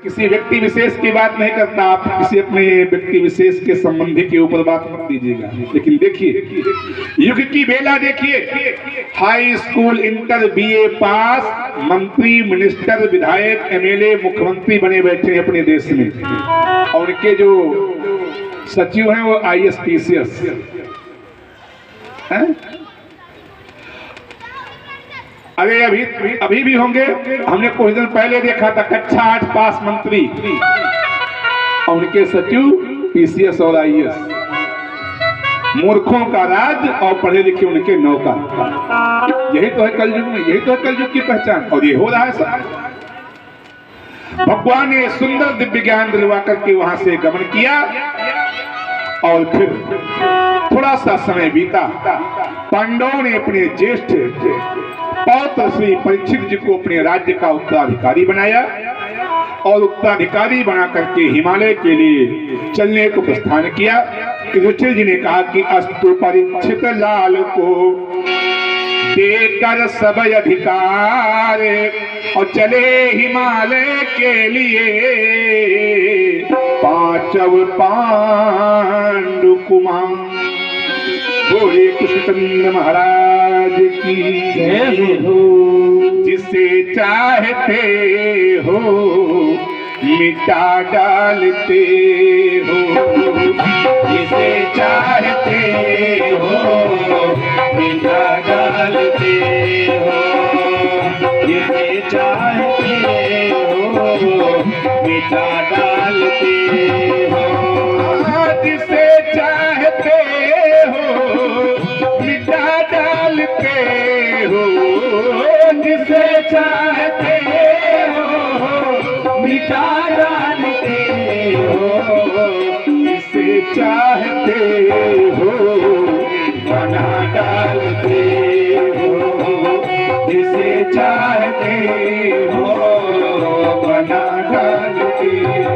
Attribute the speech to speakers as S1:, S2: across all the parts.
S1: किसी व्यक्ति विशेष की बात नहीं करता, आप किसी अपने व्यक्ति विशेष के संबंधी के ऊपर बात मत दीजिएगा। लेकिन देखिए युग की बेला देखिए, हाई स्कूल इंटर बीए पास मंत्री मिनिस्टर विधायक एमएलए मुख्यमंत्री बने बैठे हैं अपने देश में, और उनके जो सचिव हैं वो आईएएस पीसीएस हैं। अरे अभी भी होंगे। हमने कुछ दिन पहले देखा था कक्षा 8 पास मंत्री और उनके सचिव पीसीएस और आईएएस। मूर्खों का राज और पढ़े लिखे उनके नौकर। यही तो है कलयुग में, यही तो है कलयुग की पहचान, और ये हो रहा है सब। भगवान ने सुंदर दिव्य ज्ञान दिलवा करके वहां से गमन किया, और फिर थोड़ा सा समय बीता। पांडवों ने अपने ज्येष्ठ पौत्र श्री परीक्षित जी को अपने राज्य का उत्तराधिकारी बनाया, और उत्तराधिकारी बना करके हिमालय के लिए चलने को प्रस्थान किया। युधिष्ठिर जी ने कहा कि अस्तु परीक्षित लाल को देकर सब अधिकार, और चले हिमालय के लिए पांचव पांडु कुमार। बोले कृष्णचंद्र महाराज की जय हो। जिसे चाहते हो मिटा डालते हो, जिसे चाहते हो मिटा डालते हो, जिसे चाहते हो मिटा डालते हो, जिसे चाहते मिटा डालते हो, जिसे चाहते हो मिटा डालते हो, जिसे चाहते हो बना डालते हो, जिसे चाहते हो बना डालते हो।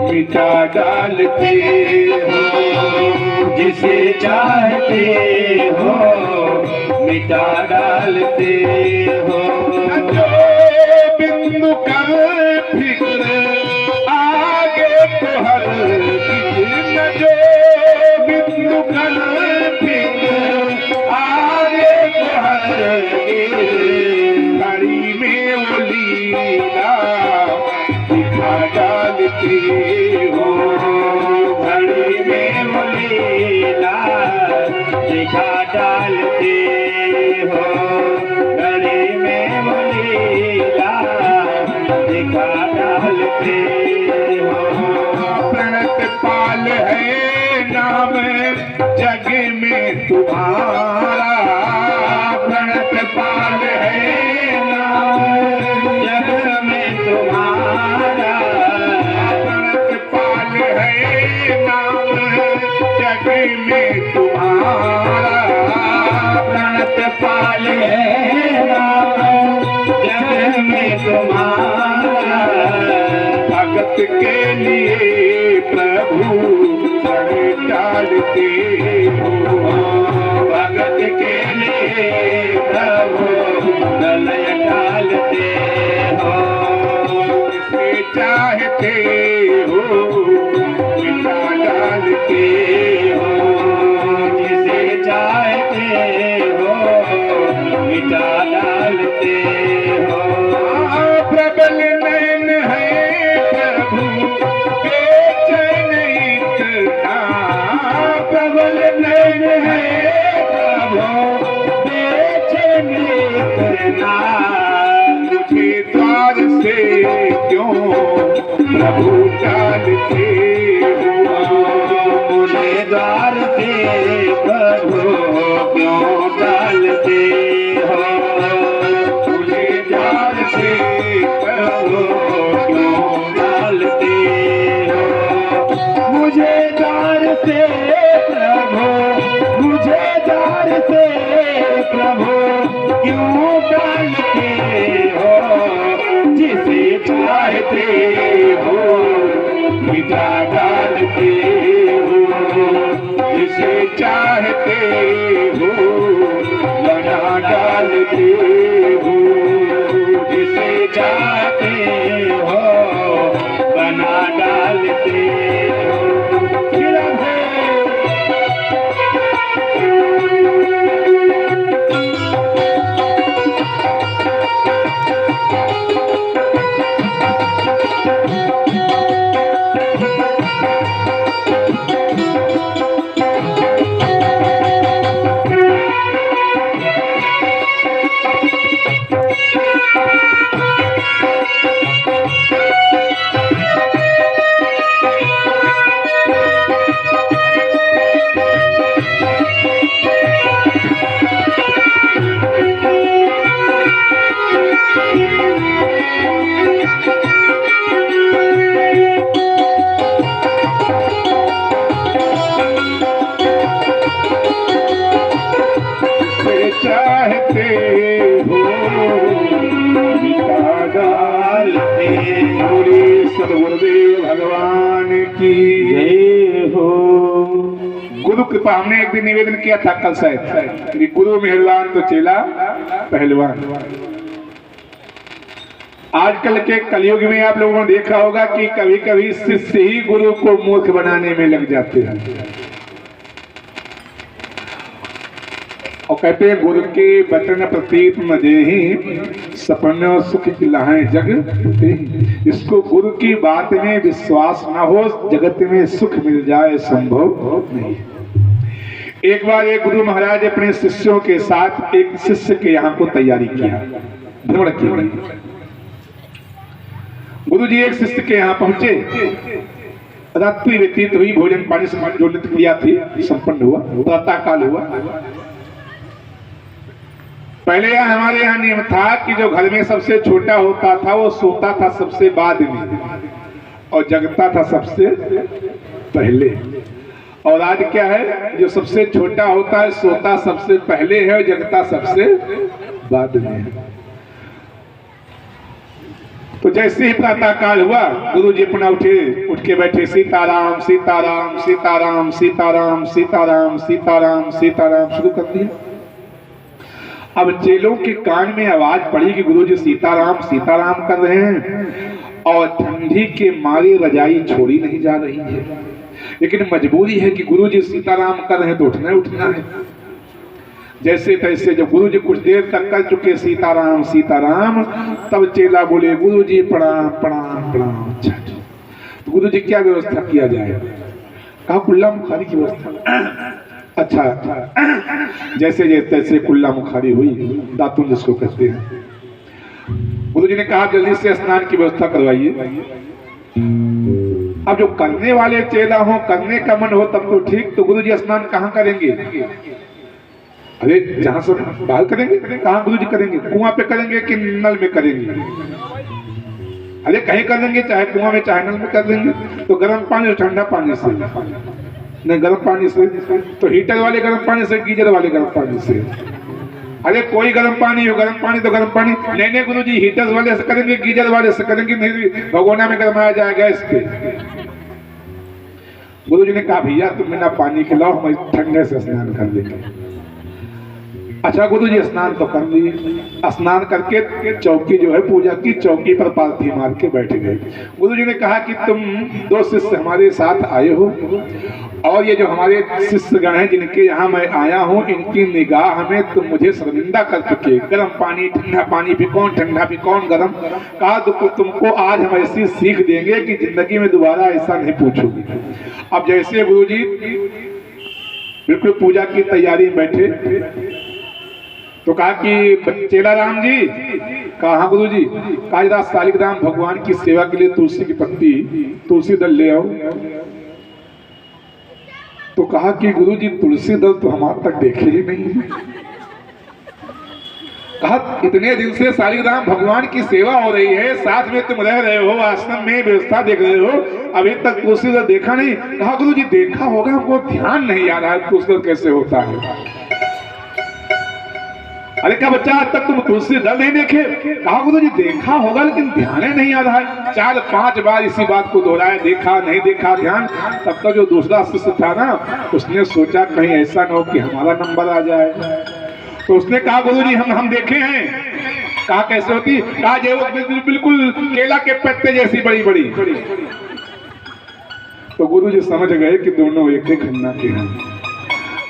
S1: मिटा डालते हो, जिसे चाहते हो मिटा डालते हो। जो बिंदु कर फिक्र आगे तो हर न, जो बिंदु कर फिक्र आगे तो हर घड़ी में वो लीला दिखा डालते हो, घड़ी में वो लीला दिखा डालते हो, घड़ी में वो लीला दिखा डालते हो। प्रणत पाल है नाम जग में तुम्हारा, प्रणत पाल है नाम जग में तुम्हारा, जग में तुम्हारा, प्रणत पाल है नाम जग में तुम्हारा। भगत के लिए प्रभु प्रण डालते हो, भगत के लिए प्रभु दलय डालते हो, जिसे चाहते हो मिटा डालते हो, जिसे चाहते हो मिटा डालते हो। प्रबल नयन है प्रभु बेचैन इतना, प्रबल नयन है प्रभु बेचैन इतना, मुझे द्वार से क्यों क्यों प्रभु डालते हो,
S2: मुझे द्वार पे प्रभु क्यों डालते हो,
S1: मुझे द्वार पे प्रभु
S2: क्यों डालते हो, मुझे द्वार से प्रभु, मुझे द्वार से प्रभु क्यों डालते हो, जिसे चाहते हो
S1: मिटा डालते हो, जिसे चाहते हो बना डालते हो,
S2: जिसे चाहते हो बना डालते हो।
S1: चाहते हो मिटा डालते हो। बोले सद्गुरुदेव भगवान की
S2: जय हो।
S1: गुरु कृपा हमने एक दिन निवेदन किया था कल शायद कि गुरु मेहरबान तो चेला पहलवान। आजकल के कलयुग में आप लोगों ने देखा होगा कि कभी कभी शिष्य ही गुरु को मूर्ख बनाने में लग जाते हैं और कहते हैं गुरु के वचन प्रतीत मजे ही सपन सुख खिलाएं जग ते। इसको गुरु की बात में विश्वास न हो जगत में सुख मिल जाए संभव नहीं। एक बार एक गुरु महाराज अपने शिष्यों के साथ एक शिष्य के यहाँ को तैयारी किया, भ्रमण किया। गुरु जी एक शिष्य के यहाँ पहुंचे, रात्रि व्यतीत हुई, भोजन पानी से जो नित्य क्रिया थी संपन्न हुआ, प्रातः काल हुआ। पहले हमारे यहाँ नियम था कि जो घर में सबसे छोटा होता था वो सोता था सबसे बाद में और जगता था सबसे पहले। और आज क्या है, जो सबसे छोटा होता है सोता सबसे पहले है और जगता सबसे बाद में है। तो जैसे ही प्रातः काल हुआ गुरु जी अपना उठे, उठ के बैठे सीताराम सीताराम सीताराम सीताराम सीताराम सीताराम सीताराम शुरू कर दिया। अब चेलों के कान में आवाज पड़ी कि गुरु जी सीताराम सीताराम कर रहे हैं और ठंडी के मारे रजाई छोड़ी नहीं जा रही है, लेकिन मजबूरी है कि गुरु जी सीताराम कर रहे हैं तो उठना उठना है। जैसे तैसे जब गुरु जी कुछ देर तक कर चुके सीताराम सीताराम, तब चेला बोले गुरु जी प्रणाम प्रणाम प्रणाम। तो गुरु जी क्या व्यवस्था किया जाए? कहा कुल्ला मुखारी की व्यवस्था। अच्छा जैसे जैसे तैसे कुल्ला मुखारी हुई, दातुन जिसको कहते हैं। गुरु जी ने कहा जल्दी से स्नान की व्यवस्था करवाइए। अब जो करने वाले चेला हो, करने का मन हो तब तो ठीक, तो गुरु जी स्नान कहाँ करेंगे? अरे जहां से बाहर करेंगे, कहाँ गुरु जी करेंगे? कुआं पे करेंगे कि नल में करेंगे? अरे कहीं कर देंगे, चाहे कुआं में चाहे नल में कर देंगे। तो गर्म पानी और ठंडा पानी से नहीं, गर्म पानी से तो हीटर वाले गर्म पानी से, गीजर वाले गर्म पानी से। अरे कोई गर्म पानी हो, गर्म पानी तो गर्म पानी। नहीं गुरु जी हीटर वाले से करेंगे, गीजर वाले से करेंगे, नहीं भगोना में गर्माया जाएगा इस पे। गुरु जी ने कहा भैया तुम बिना पानी के लाओ, हम ठंडे से स्नान कर लेंगे। अच्छा गुरु जी स्नान तो कर लिए, स्नान करके चौकी जो है पूजा की, चौकी पर पालथी मार के बैठ गए। गुरु जी ने कहा कि तुम दो शिष्य हमारे साथ आए हो और ये जो हमारे शिष्यगण हैं जिनके यहाँ मैं आया हूँ, इनकी निगाह में तुम मुझे शर्मिंदा कर चुके। गर्म पानी ठंडा पानी भी कौन, ठंडा भी कौन, गर्म। कहा तुमको आज हम ऐसी सीख देंगे कि जिंदगी में दोबारा ऐसा नहीं पूछोगे। अब जैसे गुरु जी बिल्कुल पूजा की तैयारी में बैठे तो कहा कि चेला राम जी, कहा गुरु जी, कहा शालिग्राम भगवान की सेवा के लिए तुलसी की पत्ती, तुलसी दल ले आओ। तो कहा कि गुरु जी तुलसी दल तो हमारे तक देखे ही नहीं। कहा इतने दिन से शालिग्राम भगवान की सेवा हो रही है, साथ में तुम रह रहे हो, आश्रम में व्यवस्था देख रहे हो, अभी तक तुलसी दल देखा नहीं। कहा गुरु जी देखा होगा, हमको ध्यान नहीं आ रहा है तुलसी दल कैसे होता है। अरे क्या बच्चा आज तक तुम तुलसी दल नहीं देखे? कहा गुरु जी देखा होगा लेकिन ध्यान नहीं आ रहा है। 4-5 बार इसी बात को दोहराया, देखा नहीं देखा ध्यान। तब तक जो दूसरा शिष्य था ना, उसने सोचा कहीं ऐसा न हो कि हमारा नंबर आ जाए। तो उसने कहा गुरु जी हम देखे हैं। कहा कैसे होती? कहा जो बिल्कुल केला के पत्ते जैसी बड़ी बड़ी। तो गुरु जी समझ गए कि दोनों एक ही खन्ना के हैं।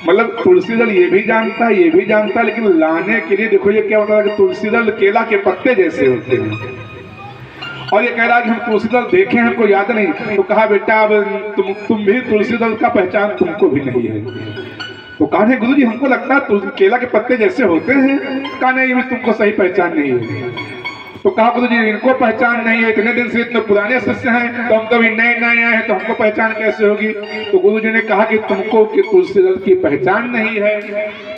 S1: मतलब तुलसी दल ये भी जानता है, ये भी जानता है, लेकिन लाने के लिए देखो ये क्या होता है कि तुलसी दल केला के पत्ते जैसे होते हैं। और ये कह रहा है कि हम तुलसी दल देखे हैं, हमको याद नहीं। तो कहा बेटा अब तुम भी तुलसी दल का पहचान तुमको भी नहीं है। तो कहा नहीं गुरु जी हमको लगता है केला के पत्ते जैसे होते हैं। कहा नहीं तुमको सही पहचान नहीं है। तो कहा गुरु जी इनको पहचान नहीं है, इतने दिन से इतने पुराने शिष्य हैं, तो हम तो नए नए आए हैं, तो हमको पहचान कैसे होगी? तो गुरु जी ने कहा कि तुमको कि तुलसी दल की पहचान नहीं है,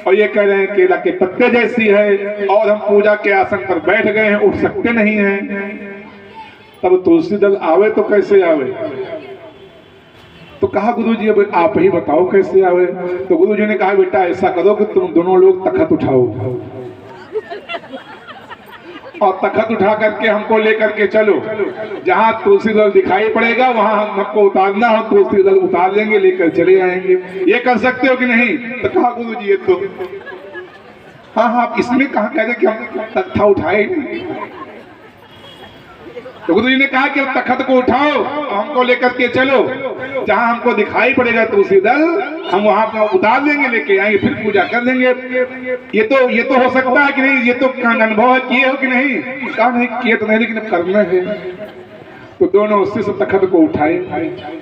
S1: और ये कह रहे हैं केला के पत्ते जैसी है, और हम पूजा के आसन पर बैठ गए हैं, उठ सकते नहीं हैं। तब तुलसी दल आवे तो कैसे आवे? तो कहा गुरु जी अब आप ही बताओ कैसे आवे? तो गुरु जी ने कहा बेटा ऐसा करो कि तुम दोनों लोग तखत उठाओ, और तखत उठा करके हमको लेकर के चलो। जहां तुलसी दल दिखाई पड़ेगा वहां हमको उतारना, हम तुलसी दल उतार लेंगे, लेकर चले आएंगे। ये कर सकते हो कि नहीं? तो कहा गुरु जी ये तो हाँ आप इसमें कहा कहते कि हम तख्ता उठाए नहीं। तो गुरु जी ने कहा कि तखत को उठाओ, हमको लेकर के चलो, जहां हमको दिखाई पड़ेगा तुलसी दल हम वहां पर उतार लेंगे, लेके आएंगे, फिर पूजा कर लेंगे। ये तो हो सकता है कि नहीं? ये तो अनुभव है, किए हो कि नहीं? कहा नहीं किए तो नहीं, लेकिन करना है। तो दोनों शिष्य तखत को उठाए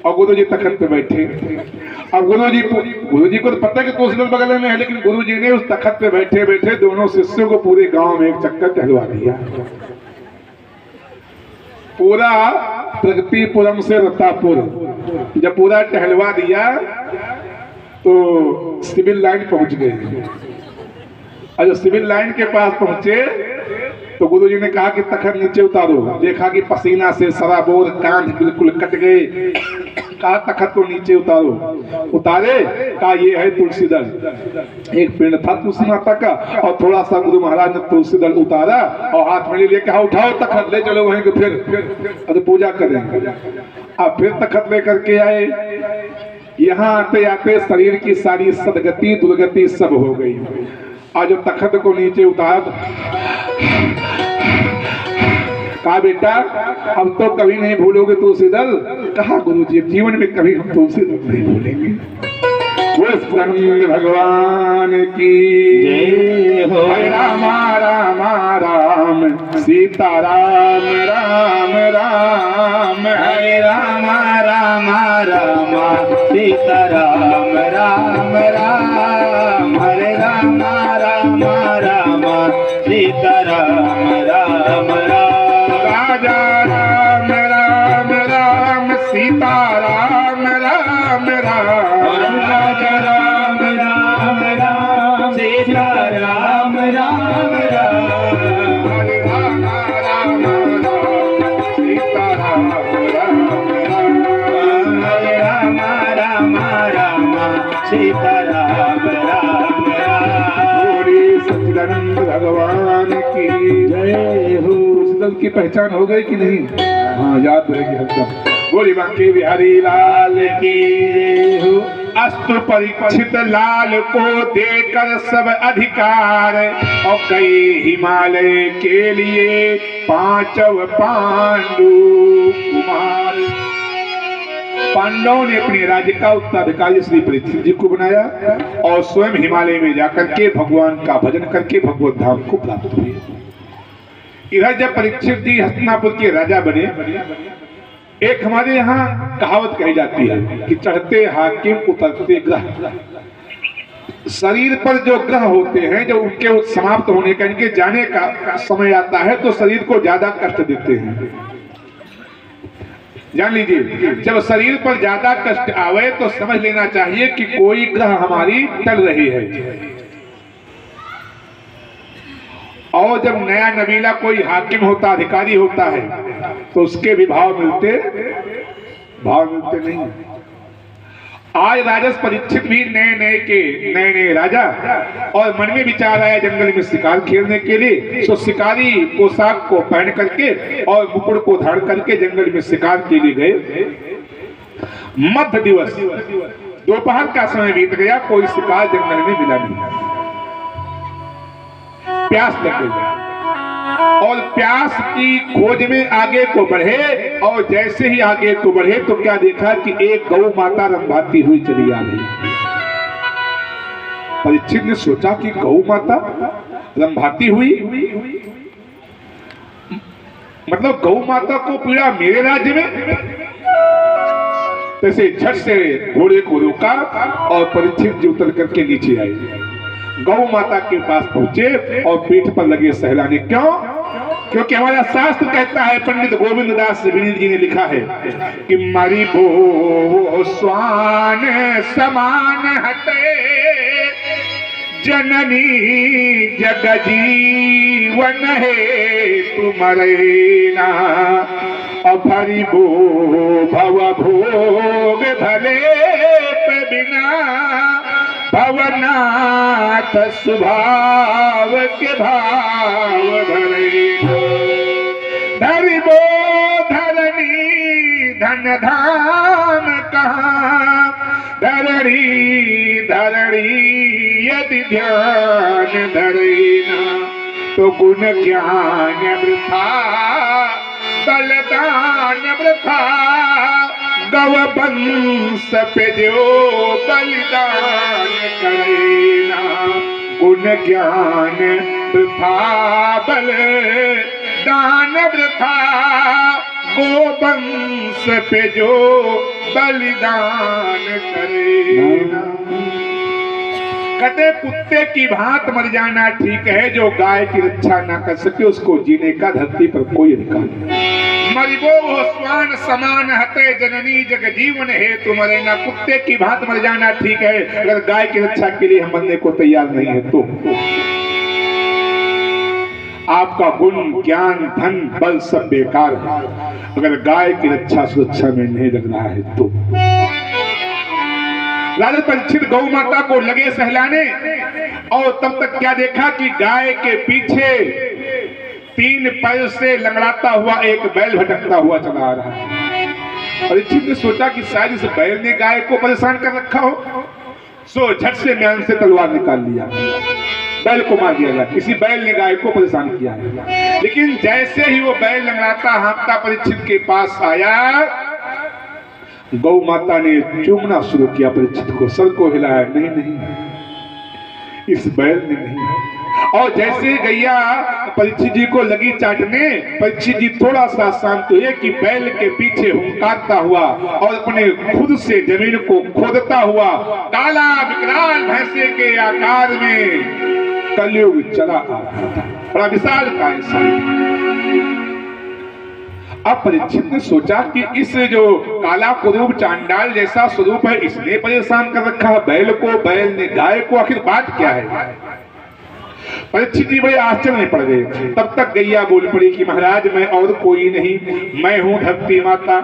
S1: और गुरु जी तखत पे बैठे। अब गुरु जी को तो पता है कि तुलसी दल बगल में है, लेकिन गुरु जी ने उस तखत पे बैठे बैठे दोनों शिष्यों को पूरे गांव में एक चक्कर टहलवा दिया। पूरा प्रगतिपुरम से रत्तापुर जब पूरा टहलवा दिया तो सिविल लाइन पहुंच गए। और जब सिविल लाइन के पास पहुंचे तो गुरु जी ने कहा कि तखत नीचे उतारो। देखा कि पसीना से सराबोर कांध बिल्कुल कट गए। कहा तखत को नीचे उतारो। उतारे, कहा ये है तुलसी दल। एक पिंड था तुलसी माता का, और थोड़ा सा गुरु महाराज ने तुलसी दल उतारा और हाथ में ले कहा उठाओ तखत, ले चलो वहीं को फिर पूजा करेंगे। अब फिर तखत लेकर के आए। यहाँ आते आते शरीर की सारी सदगति दुर्गति सब हो गई। आज जब तखत को नीचे उतार, कहा बेटा अब तो कभी नहीं भूलोगे तुलसी दल? कहा गुरु जी जीवन में कभी हम तुलसी दल नहीं भूलेंगे। भगवान की
S2: जय हो।
S1: हरे राम राम राम सीता राम राम राम,
S2: हरे राम राम राम सीता राम राम राम, हरे राम राम राम सीता राम राम राम,
S1: राजा राम राम राम सीता राम राम राम,
S2: राजा राम राम राम सीता राम राम राम,
S1: हरे राम राम राम सीता राम राम राम,
S2: हरे राम राम राम सीता राम राम राम।
S1: बोले सच्चिदानंद भगवान की
S2: जय हो।
S1: तुलसी दल की पहचान हो गई कि नहीं? हाँ याद रहेगी एकदम। बोली बांके बिहारी लाल
S2: की जय हो।
S1: अस्तु परीक्षित लाल को देकर सब अधिकार, और गए हिमालय के लिए पांचव पांडु कुमार। पांडवों ने अपने राज्य का उत्तराधिकारी श्री परीक्षित जी को बनाया और स्वयं हिमालय में जाकर के भगवान का भजन करके भगवत धाम को प्राप्त हुए। इधर जब परीक्षित जी हस्तिनापुर के राजा बने, एक हमारे यहाँ कहावत कही जाती है कि चढ़ते हाकिम उतरते ग्रह। शरीर पर जो ग्रह होते हैं, जो उनके समाप्त होने का, इनके जाने का समय आता है तो शरीर को ज्यादा कष्ट देते हैं। जान लीजिए, जब शरीर पर ज्यादा कष्ट आवे तो समझ लेना चाहिए कि कोई ग्रह हमारी टल रही है। और जब नया नबीला कोई हाकिम होता, अधिकारी होता है, तो उसके भी भाव मिलते नहीं। आज राजस परीक्षित भी नए राजा, और मन में विचार आया जंगल में शिकार खेलने के लिए। तो शिकारी पोशाक को पहन करके और मुकुट को धारण करके जंगल में शिकार के लिए गए। मध्य दिवस, दोपहर का समय बीत गया, कोई शिकार जंगल में मिला नहीं। प्यास लग गई और प्यास की खोज में आगे को बढ़े, और जैसे ही आगे को बढ़े तो क्या देखा कि एक गौ माता रंभाती हुई चली आ रही। परीक्षित ने सोचा कि गौ माता रंभाती हुई, मतलब गौ माता को पीड़ा मेरे राज्य में। तैसे झट से घोड़े को रोका और परीक्षित जी उतर करके नीचे आए, गौ माता के पास पहुंचे और पीठ पर लगे सहलाने। क्यों? क्योंकि हमारा शास्त्र कहता है, पंडित गोविंद दास विनीत जी ने लिखा है कि मारी भो स्वान समान हटे, जननी जग जीवन है तुम्हारे ना, अभरी भो भव भोग भले पे बिना, भवनाथ स्वभाव के भाव धरे, धरिबो धरणी धन धाम कहाँ, धरणी यदि ध्यान धरेना, तो गुण ज्ञान वृथा बलदान वृथा, गव वंश पे जो बलिदान करेना, गुण ज्ञान वृथा बलिदान वृथा, गोवंश पे जो बलिदान करेना। कहते कुत्ते की भांत मर जाना ठीक है, जो गाय की रक्षा ना कर सके उसको जीने का धरती पर कोई अधिकार नहीं। मरिबो स्वान समान हते, जननी जग जीवन है तुम्हारे ना। कुत्ते की भांत मर जाना ठीक है, अगर गाय की रक्षा के लिए हम मरने को तैयार नहीं है तो। आपका गुण ज्ञान धन बल सब बेकार है, अगर गाय की रक्षा सुरक्षा में नहीं लग रहा है तो। राजा परीक्षित गौ माता को लगे सहलाने, और तब तक क्या देखा कि गाय के पीछे 3 पैर से लंगड़ाता हुआ एक बैल भटकता हुआ चला आ रहा है। परीक्षित ने सोचा कि शायद इस बैल ने गाय को परेशान कर रखा हो, सो झट से म्यान से तलवार निकाल लिया, बैल को मार दिया गया। किसी बैल ने गाय को परेशान किया है। लेकिन जैसे ही वो बैल लंगड़ाता हाँफता परीक्षित के पास आया, गौ माता ने चूमना शुरू किया परीक्षित को, सर को हिलाया, नहीं इस बैल ने नहीं। और जैसे गैया परीक्षित जी को लगी चाटने, परीक्षित जी थोड़ा सा शांत हुए कि बैल के पीछे हुंकारता हुआ और अपने खुद से जमीन को खोदता हुआ काला विकराल भैंसे के आकार में कलयुग चला आ रहा था, बड़ा विशाल काय। अब परीक्षित ने सोचा कि इस जो काला कुरूप चांडाल जैसा स्वरूप है, इसने परेशान कर रखा है बैल को, बैल ने गाय को, आखिर बात क्या है। परीक्षित जी बड़े आश्चर्य में पड़ गए। तब तक गैया बोल पड़ी कि महाराज मैं और कोई नहीं, मैं हूं धरती माता,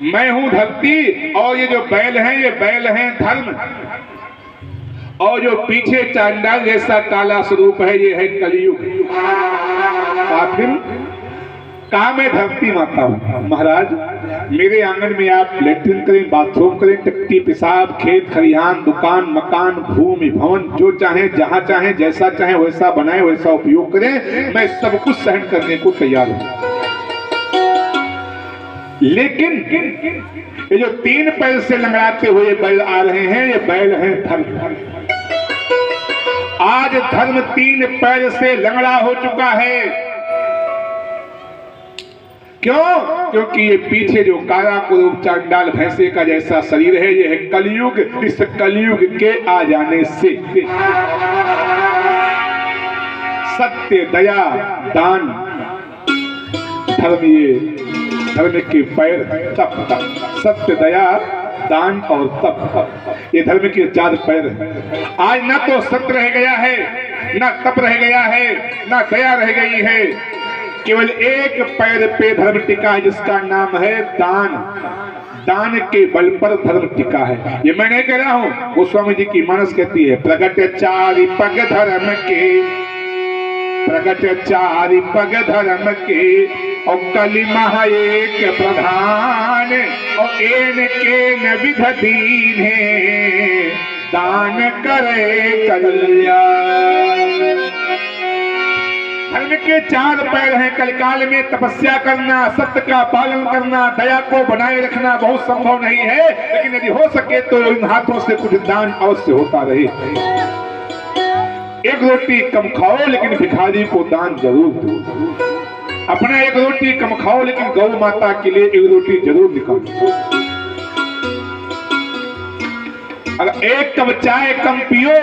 S1: मैं हूं धरती, और ये जो बैल हैं ये बैल हैं धर्म, और जो पीछे चांडाल जैसा काला स्वरूप है ये है कलयुग। आखिर कहा मैं धरती माता हूँ। महाराज मेरे आंगन में आप लेट्रिन करें, बाथरूम करें, टट्टी पेशाब, खेत खलिहान, दुकान मकान, भूमि भवन, जो चाहे जहाँ चाहे जैसा चाहे वैसा बनाए, वैसा उपयोग करें, मैं सब कुछ सहन करने को तैयार हूँ। लेकिन ये जो 3 पैर से लंगड़ाते हुए बैल आ रहे हैं, ये बैल हैं धर्म। आज धर्म 3 पैर से लंगड़ा हो चुका है। क्यों? क्योंकि ये पीछे जो काला कुरूप चांडाल भैंसे का जैसा शरीर है, ये है कलयुग। इस कलयुग के आ जाने से सत्य, दया, दान, धर्म, ये धर्म के पैर, तप, सत्य, दया, दान और तप, ये धर्म के 4 पैर हैं। आज ना तो सत्य रह गया है, ना तप रह गया है, ना दया रह गई है, केवल एक पैर पे धर्म टिका है, जिसका नाम है दान। दान के बल पर धर्म टिका है। ये मैं नहीं कह रहा हूं, गोस्वामी जी की मानस कहती है, प्रगट 4 पग धर्म के, प्रगट 4 पग धर्म के, और कली महा एक प्रधान, और एन के न विध दीन है, दान करे कल्याण। धर्म के 4 पैर हैं। कलकाल में तपस्या करना, सत्य का पालन करना, दया को बनाए रखना बहुत संभव नहीं है, लेकिन यदि हो सके तो इन हाथों से कुछ दान अवश्य होता रहे। एक रोटी कम खाओ लेकिन भिखारी को दान जरूर दो। अपना एक रोटी कम खाओ लेकिन गौ माता के लिए एक रोटी जरूर निकालो। अगर एक कप चाय कम पियो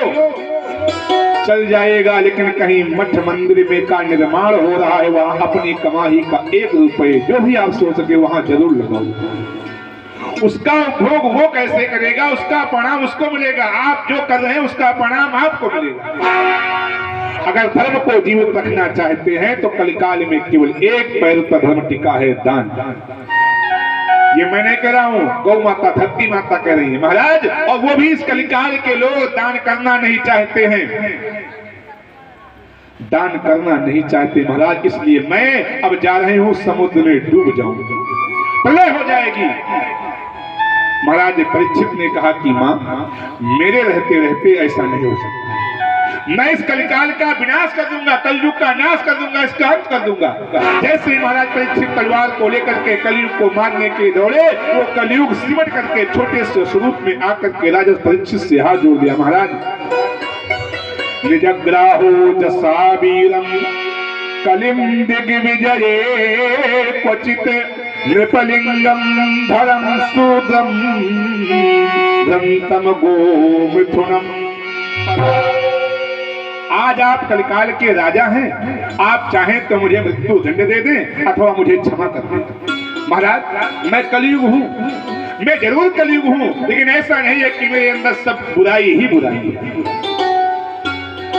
S1: चल जाएगा, लेकिन कहीं मठ मंदिर में का निर्माण हो रहा है, वहां अपनी कमाई का 1 रुपये जो भी आप सोच सके वहां जरूर लगाओ। उसका उपभोग वो कैसे करेगा, उसका परिणाम उसको मिलेगा। आप जो कर रहे हैं उसका परिणाम आपको मिलेगा। अगर धर्म को जीवित रखना चाहते हैं तो कलिकाल में केवल एक पैर पर धर्म टिका है, दान। ये मैं नहीं कह रहा हूं, गौ माता, धरती माता कह रही है महाराज। और वो भी इस कलिकाल के लोग दान करना नहीं चाहते हैं, दान करना नहीं चाहते महाराज। इसलिए मैं अब जा रही हूं समुद्र में डूब जाऊंगा, प्रलय हो जाएगी। महाराज परीक्षित ने कहा कि मां, मेरे रहते रहते ऐसा नहीं हो सकता। मैं इस कलिकाल का विनाश कर दूंगा, कलयुग का नाश कर दूंगा, इसका अंत कर दूंगा। जैसे महाराज परीक्षित तलवार को लेकर के कलयुग को मारने के लिए दौड़े, वो कलयुग सिमट करके छोटे से स्वरूप में आकर के राजा परीक्षित से हाथ जोड़ दिया। महाराज, निजग्राहो जसा वीरम कलिम दिग्विजये क्वचित नृपलिंगम धरम सूद्रम दंतम गोमिथुनम। आज आप कलिकाल के राजा हैं, आप चाहें तो मुझे मृत्यु दंड दे दें अथवा मुझे क्षमा कर दें। महाराज, मैं कलयुग हूं, मैं जरूर कलयुग हूं, लेकिन ऐसा नहीं है कि मेरे अंदर सब बुराई ही बुराई है।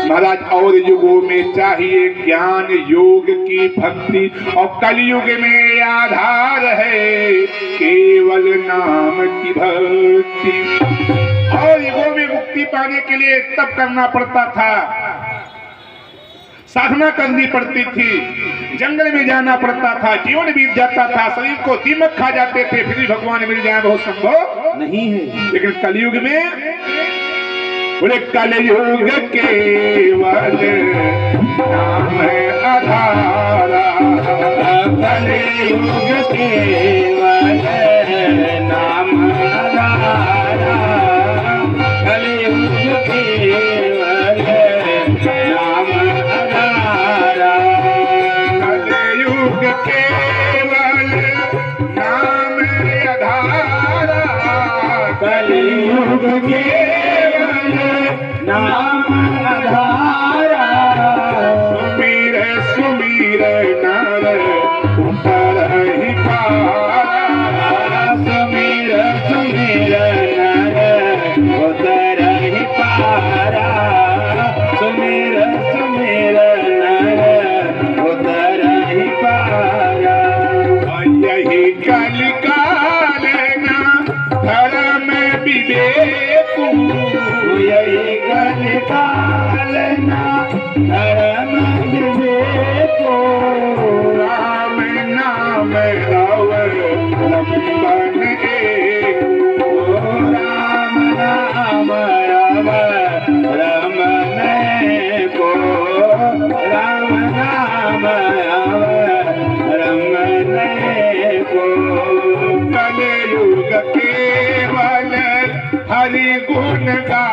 S1: महाराज, और युगों में चाहिए ज्ञान योग की भक्ति, और कलयुग में आधार है केवल नाम की भक्ति। और युगों में मुक्ति पाने के लिए तप करना पड़ता था, साधना करनी पड़ती थी, जंगल में जाना पड़ता था, जीवन बीत जाता था, शरीर को दीमक खा जाते थे, फिर भी भगवान मिल जाए बहुत संभव नहीं है। लेकिन कलयुग में बोले कलयुग केवल नाम आधारा, कलयुग केवल नाम आधारा, कलयुग केवल नाम आधारा, कलयुग केवल नाम आधारा, कलयुग केवल नाम आधारा। सुमीर सुमीर नर ऊपर ही पारा, सुमीर सुमीर नर उतर ही पारा, सुमीर सुमीर नर उतर ही पारा। यही कलिकाल ना धर्म विवेक, यही कलिकाल ना धर्म विवेक, राम नाम अवलंबन एक, राम नाम अवलंबन को, राम नाम अवलंबन को। कलयुग केवल हरि गुण गा